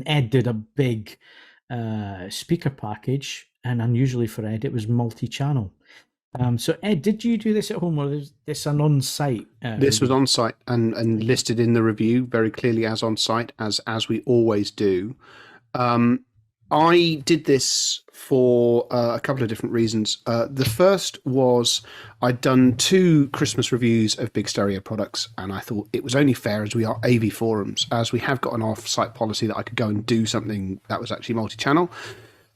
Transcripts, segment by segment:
Ed did a big speaker package, and unusually for Ed, it was multi-channel. So Ed, did you do this at home, or is this an on-site? This was on site and listed in the review very clearly as on site, as we always do. I did this for a couple of different reasons. The first was I'd done 2 Christmas reviews of big stereo products, and I thought it was only fair, as we are AVForums, as we have got an off-site policy, that I could go and do something that was actually multi-channel.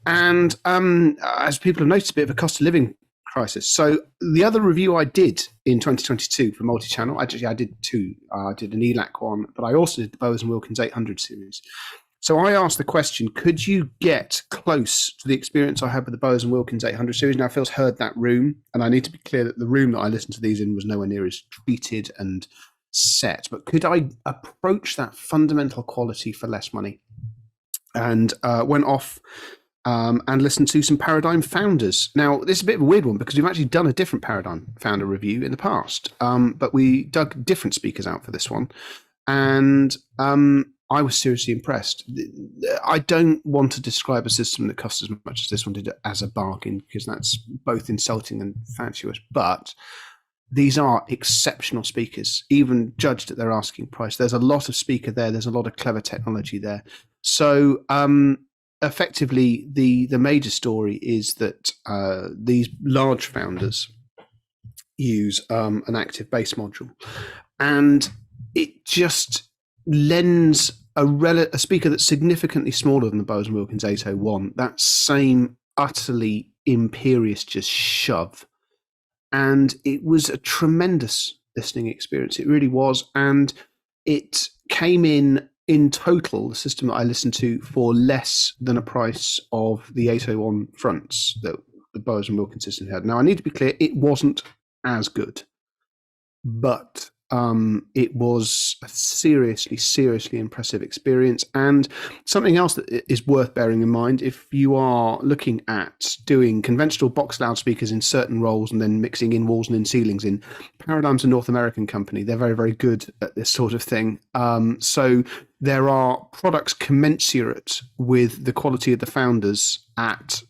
And as people have noticed, a bit of a cost of living crisis. So the other review I did in 2022 for multi-channel, actually I did 2. I did an ELAC one, but I also did the Bowers Wilkins 800 series. So I asked the question, could you get close to the experience I had with the Bowers Wilkins 800 series? Now, Phil's heard that room, and I need to be clear that the room that I listened to these in was nowhere near as treated and set. But could I approach that fundamental quality for less money? And went off and listened to some Paradigm founders. Now, this is a bit of a weird one because we've actually done a different Paradigm founder review in the past, but we dug different speakers out for this one. And I was seriously impressed. I don't want to describe a system that costs as much as this one did as a bargain, because that's both insulting and fatuous, but these are exceptional speakers, even judged at their asking price. There's a lot of speaker there. There's a lot of clever technology there. So effectively, the major story is that these large founders use an active bass module, and it just lends a speaker that's significantly smaller than the Bowers Wilkins 801, that same utterly imperious just shove. And it was a tremendous listening experience. It really was. And it came in total, the system that I listened to, for less than a price of the 801 fronts that the Bowers Wilkins system had. Now, I need to be clear, it wasn't as good, but it was a seriously impressive experience. And something else that is worth bearing in mind, if you are looking at doing conventional box loudspeakers in certain roles and then mixing in walls and in ceilings in, Paradigm's a North American company. They're very good at this sort of thing. So there are products commensurate with the quality of the founders at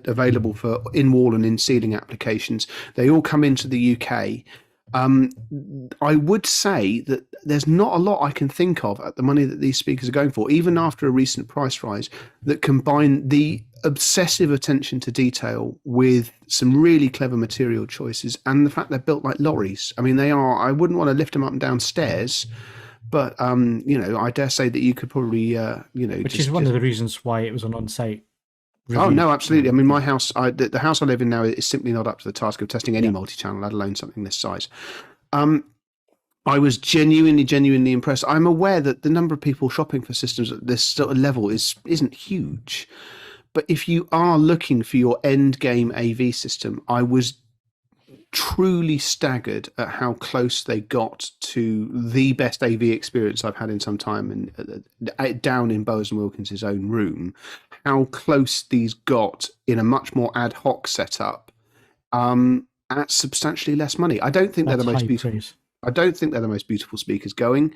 available for in-wall and in-ceiling applications. They all come into the UK. I would say that there's not a lot I can think of at the money that these speakers are going for, even after a recent price rise, that combine the obsessive attention to detail with some really clever material choices and the fact they're built like lorries. I mean, they are. I wouldn't want to lift them up and down stairs, but I dare say that you could probably which is one of the reasons why it was an on-site review. Oh no, absolutely. I mean, my house, the house I live in now, is simply not up to the task of testing any multi-channel, let alone something this size. I was genuinely impressed. I'm aware that the number of people shopping for systems at this sort of level isn't huge, but if you are looking for your end game AV system, I was truly staggered at how close they got to the best AV experience I've had in some time, and down in Bowers Wilkins' own room, how close these got in a much more ad hoc setup at substantially less money. I don't think they're the most beautiful. Praise. I don't think they're the most beautiful speakers going,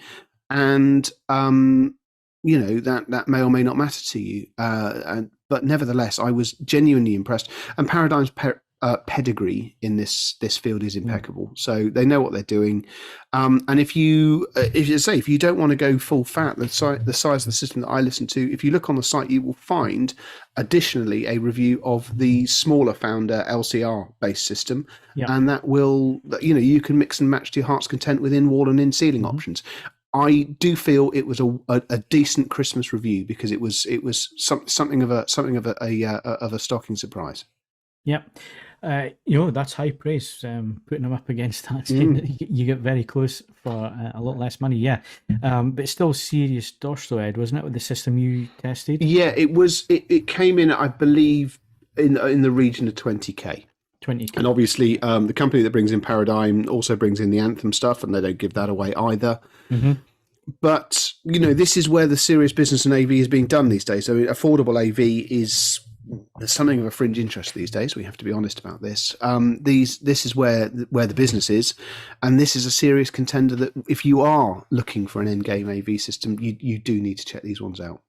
and that may or may not matter to you. But nevertheless, I was genuinely impressed. And Paradigm's pedigree in this field is impeccable. So they know what they're doing. And if you don't want to go full fat, the size of the system that I listen to, if you look on the site, you will find additionally a review of the smaller founder LCR based system, and that will, you can mix and match to your heart's content within wall and in ceiling options. I do feel it was a decent Christmas review because it was something of a stocking surprise. Yep. That's high praise. Putting them up against that, you get very close for a lot less money. Yeah, but still serious dosh though, Ed, wasn't it, with the system you tested? Yeah, it was. It came in, I believe, in the region of 20k. 20k. And obviously, the company that brings in Paradigm also brings in the Anthem stuff, and they don't give that away either. Mm-hmm. But this is where the serious business in AV is being done these days. So affordable AV is there's something of a fringe interest these days. We have to be honest about this. This is where the business is, and this is a serious contender that if you are looking for an end game AV system, you do need to check these ones out.